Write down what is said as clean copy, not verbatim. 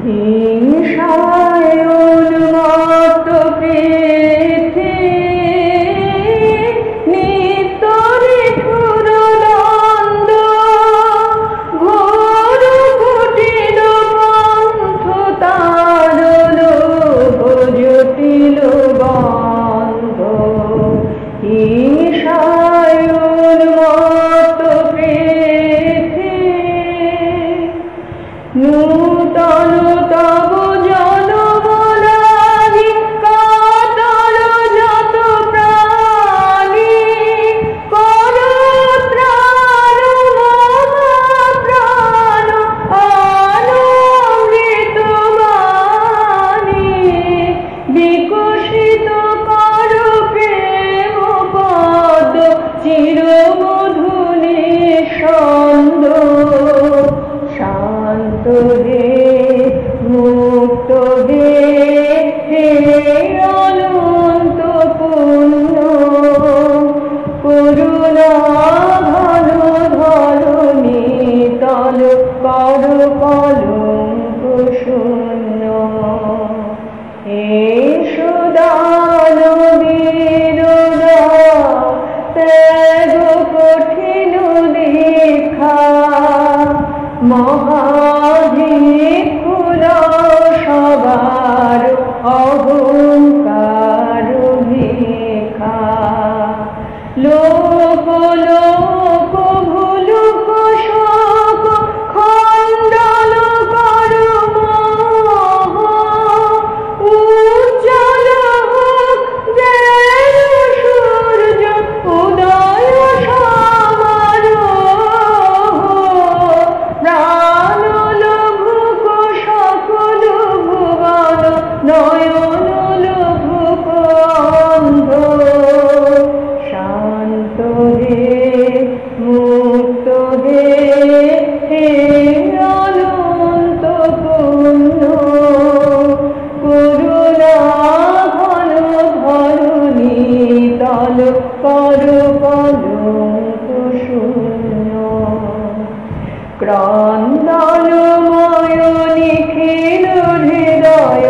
হিংসায় উন্মত্ত পৃথিবী নিত্য নিঠুর দ্বন্দ্ব ঘোর কুটিল পন্থ তারল জটিল বন্ধ হিংসায় উন্মত্ত পৃথিবী নূতন তব জনবলানি কাতর যত প্রাণী কর ত্রাণ মহাপ্রাণ আনন্দিত বাণী বিকশিত কর প্রেম পদ চিরমধু নিঃসন্দ শান্ত হে মুক্ত হে হে অনন্ত পুণ্য করুণা ঘন ধরণী তল কর কলঙ্ক শূন্য এসো দানবীর ত্যাগ কঠিন দীক্ষা মহাধিকুল সবার অহংকার ভিক্ষা লোক লোক ভুলুক শোক খণ্ডন কর মোহ উজ্জ্বল হোক যেন সূর্য উদয় সমারোহ প্রাণ লভুক সকল ভুবন নয়ন লভুক অন্ধ শান্ত হে মুক্ত হে হে অনন্ত পুণ্য করুণা ঘন ধরণী তল কর কলঙ্ক শূন্য ক্রন্দনময় নিখিল হৃদয়